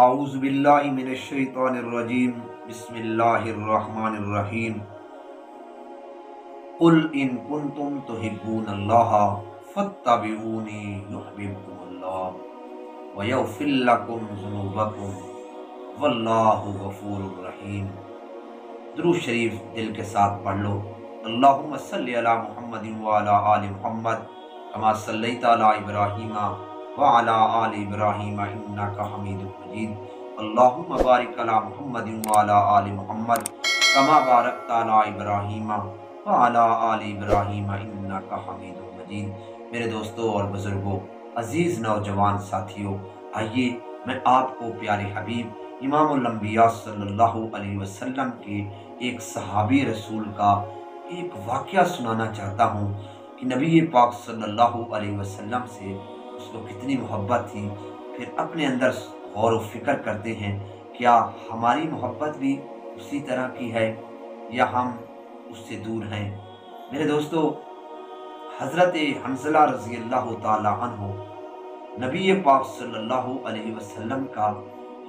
اعوذ باللہ من الشیطان الرجیم بسم اللہ الرحمن الرحیم قل ان کنتم تحبون اللہ فاتبعونی یحببکم اللہ ویغفر لکم ذنوبکم واللہ غفور الرحیم۔ درود شریف دل کے ساتھ پڑھ لو۔ اللہم صلی علی محمد وعلی آل محمد کما صلیت علی ابراہیم وعلی آل ابراہیم انک حمید مجید۔ اللہم بارک علی محمد وعلی آل محمد کما بارکت علی ابراہیم وعلی آل ابراہیم انک حمید مجید۔ میرے دوستوں اور بزرگوں، عزیز نوجوان ساتھیوں، آئیے میں آپ کو پیارے حبیب امام الانبیاء صلی اللہ علیہ وسلم کے ایک صحابی رسول کا ایک واقعہ سنانا چاہتا ہوں کہ نبی پاک صلی اللہ علیہ وسلم سے اس کو کتنی محبت تھی۔ پھر اپنے اندر غور و فکر کرتے ہیں، کیا ہماری محبت بھی اسی طرح کی ہے یا ہم اس سے دور ہیں؟ میرے دوستو، حضرت حنظلہ رضی اللہ تعالی عنہ نبی پاک صلی اللہ علیہ وسلم کا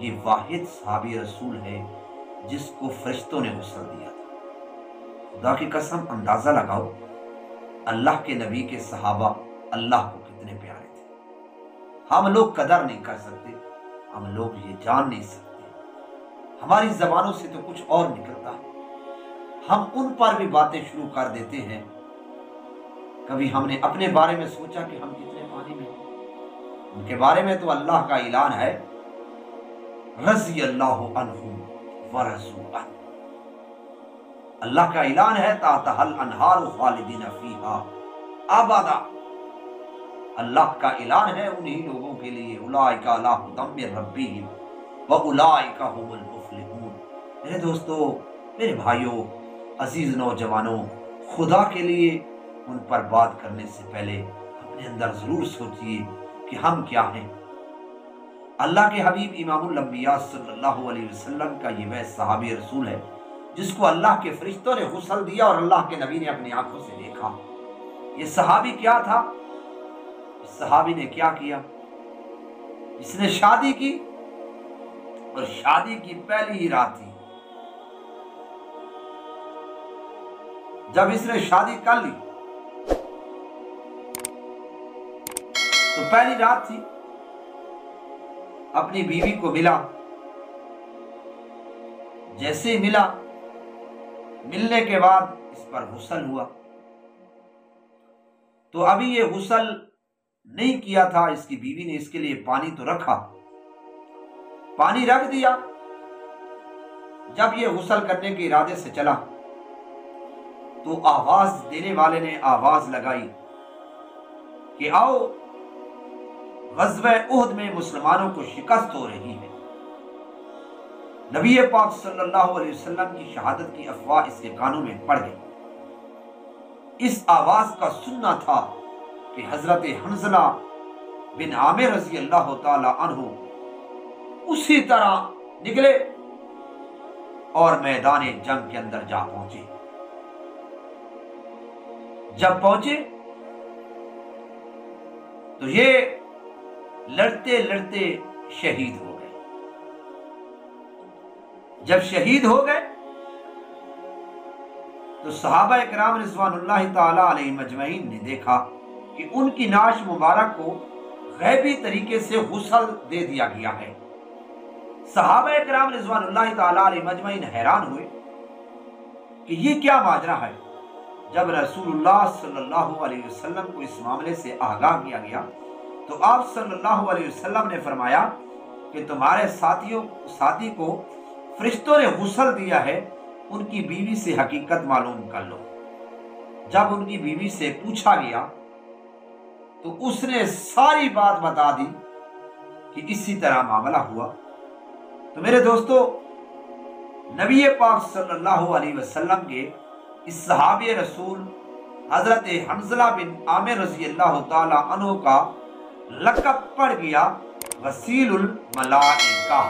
یہ واحد صحابی رسول ہے جس کو فرشتوں نے غسل دیا تھا۔ خدا کی قسم، اندازہ لگاؤ اللہ کے نبی کے صحابہ اللہ کو کتنے پیارے تھے۔ ہم لوگ قدر نہیں کر سکتے، ہم لوگ یہ جان نہیں سکتے، ہماری زبانوں سے تو کچھ اور نکلتا ہے، ہم ان پر بھی باتیں شروع کر دیتے ہیں۔ کبھی ہم نے اپنے بارے میں سوچا کہ ہم کتنے پانی میں ہیں؟ ان کے بارے میں تو اللہ کا اعلان ہے، رضی اللہ عنہم ورضوا عنہ۔ اللہ کا اعلان ہے، تحتہا الانہار خالدین فیہا ابدا۔ اللہ کا اعلان ہے انہی لوگوں کے لیے، اولئک علی ھدی من ربہم واولئک ھم المفلحون۔ میرے دوستو، میرے بھائیوں، عزیز نوجوانوں، خدا کے لیے ان پر بات کرنے سے پہلے اپنے اندر ضرور سوچئے کہ ہم کیا ہیں۔ اللہ کے حبیب امام الانبیاء صلی اللہ علیہ وسلم کا یہ وہ صحابی رسول ہے جس کو اللہ کے فرشتوں نے غسل دیا اور اللہ کے نبی نے اپنی آنکھوں سے دیکھا۔ یہ صحابی کیا تھا؟ اس صحابی نے کیا کیا؟ اس نے شادی کی، اور شادی کی پہلی ہی رات تھی جب اس نے شادی کر لی، تو پہلی رات تھی، اپنی بیوی کو ملا۔ جیسے ہی ملا، ملنے کے بعد اس پر غسل ہوا۔ تو ابھی یہ غسل نہیں کیا تھا، اس کی بیوی نے اس کے لیے پانی تو رکھا، پانی رکھ دیا۔ جب یہ غسل کرنے کے ارادے سے چلا تو آواز دینے والے نے آواز لگائی کہ آؤ، غزوہ احد میں مسلمانوں کو شکست ہو رہی ہے۔ نبی پاک صلی اللہ علیہ وسلم کی شہادت کی افواہ اس کے کانوں میں پڑ گئی۔ اس آواز کا سننا تھا کہ حضرت حنظلہ بن عامر رضی اللہ تعالی عنہ اسی طرح نکلے اور میدان جنگ کے اندر جا پہنچے۔ جب پہنچے تو یہ لڑتے لڑتے شہید ہو گئے۔ جب شہید ہو گئے تو صحابہ اکرام رضوان اللہ تعالی علیہ مجمعین نے دیکھا کہ ان کی نعش مبارک کو غیبی طریقے سے غسل دے دیا گیا ہے۔ صحابہ اکرام رضوان اللہ تعالی علیہ مجمعین حیران ہوئے کہ یہ کیا ماجرا ہے۔ جب رسول اللہ صلی اللہ علیہ وسلم کو اس معاملے سے آگاہ کیا گیا تو آپ صلی اللہ علیہ وسلم نے فرمایا کہ تمہارے ساتھی کو فرشتوں نے غسل دیا ہے، ان کی بیوی سے حقیقت معلوم کر لو۔ جب ان کی بیوی سے پوچھا گیا تو اس نے ساری بات بتا دی کہ اسی طرح معاملہ ہوا۔ تو میرے دوستو، نبی پاک صلی اللہ علیہ وسلم کے اس صحابی رسول حضرت حنظلہ بن عامر رضی اللہ تعالی عنہ کا لقب پڑ گیا غسیل الملائکہ،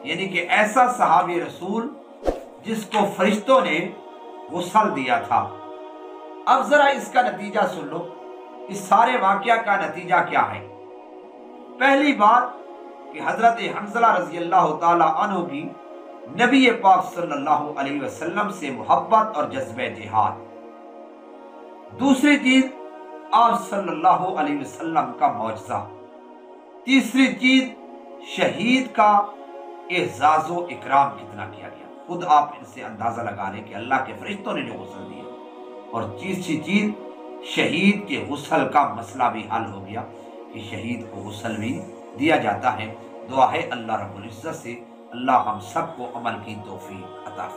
یعنی کہ ایسا صحابی رسول جس کو فرشتوں نے غسل دیا تھا۔ اب ذرا اس کا نتیجہ سن لو، اس سارے واقعہ کا نتیجہ کیا ہے۔ پہلی بات کہ حضرت حنظلہ رضی اللہ تعالی عنہ کی نبی پاک صلی اللہ علیہ وسلم سے محبت اور جذبہ جہاد۔ دوسری چیز آپ صلی اللہ علیہ وسلم کا معجزہ۔ تیسری چیز شہید کا اعزاز و اکرام کتنا کیا گیا، خود آپ ان سے اندازہ لگا لیں کہ اللہ کے فرشتوں نے جو غسل دیا۔ اور تیسری چیز شہید کے غسل کا مسئلہ بھی حل ہو گیا کہ شہید کو غسل بھی دیا جاتا ہے۔ دعا ہے اللہ رب العزت سے اللہ ہم سب کو عمل کی توفیق عطا فرمائے۔